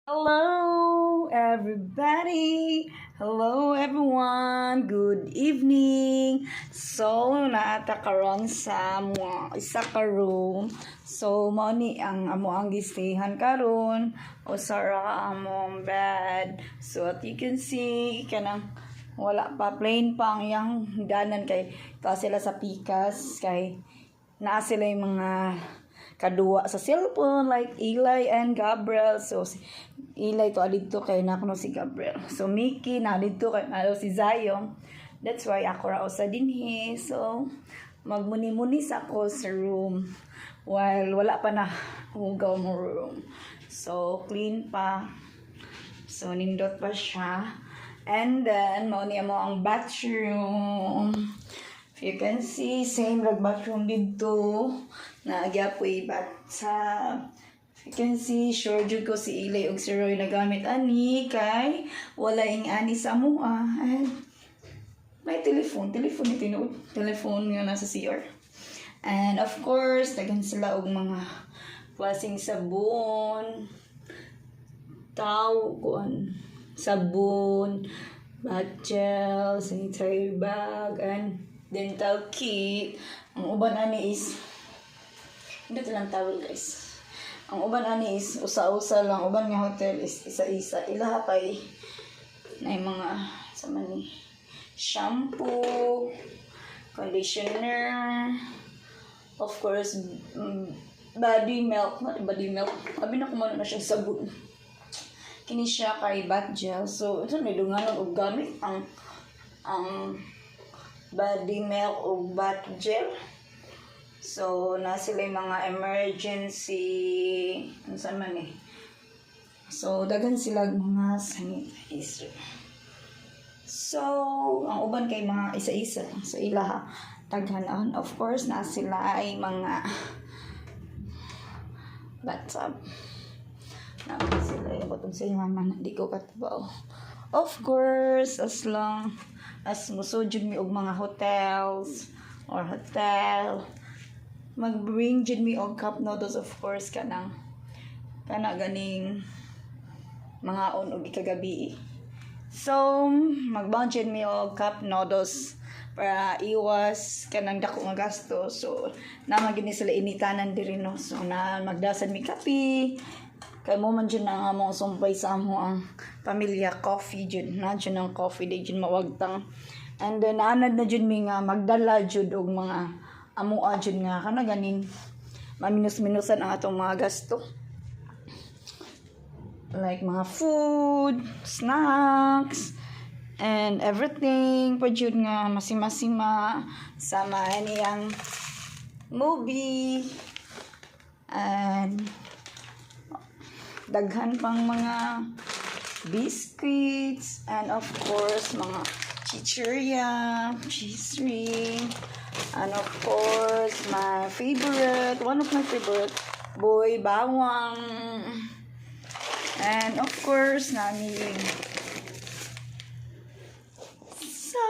Hello, everybody. Hello, everyone. Good evening. So, naata karon sa mga isa ka room. So, mao ni ang amo ang gistahan karon o sara among bed. So, at you can see kanang wala pa plain pa ang yang danan kay ta sila sa pikas kay naa sila yung mga kadua sa cellphone like Eli and Gabriel. So si Eli to adito kay nakuno si Gabriel. So Mickey na dito kay si Zion. That's why ako ra sa dinhi. So magmuni-muni sa ako sa room while wala pa na hugaw mo room. So clean pa. So nindot pa siya. And then mao niya mo ang bathroom. If you can see, same like bathroom dito. Nagyapoy bathtub. If you can see, sure jud ko si Ilay og si Roy nagamit ani kay wala ing ani sa mua. And may telephone ni tinuod. Telephone nga nasa CR. And of course, dagan sila og mga klaseng sabon, sabon, bath gel, sanitary bag, and dental kit. Ang uban ani is hindi lang towel guys. Ang uban ani is usa-usa lang. Uban nga hotel is isa-isa. Ilaha kay na mga sa mani shampoo, conditioner, of course body milk. Abi na kumano na siya sabon. Kini siya kay bath gel. So ito may dunganon og gamit ang body milk o bath gel. So, na sila yung mga emergency, ano saan man eh. So, dagan sila mga sanitizer. So, ang uban kay mga isa-isa sa ilaha. Taghanan, of course, na sila ay mga bathtub. Na sila yung butong sa mama, hindi ko katabaw. Of course, as long as musujud mi og mga hotels or hotel, mag-bring jud mi og cup noodles, of course, kana ganing mga on og ikagabi. So, mag-bound jud mi og cup noodles para iwas kanang dako nga gasto. So, naman gini sila initanan diri no. So, na magdasan mi kape. Kay mo man dyan na nga mong sumpay sa amo ang pamilya coffee dyan. Na dyan ang coffee day dyan mawagtang. And then naanad na dyan mi nga magdala dyan og mga amua dyan nga kana ganin maminus-minusan ang atong mga gasto. Like mga food, snacks, and everything pa dyan nga masima-sima sama niyang movie and daghan pang mga biscuits, and of course mga chichirya, cheese ring, and of course one of my favorite, boy bawang, and of course namin. So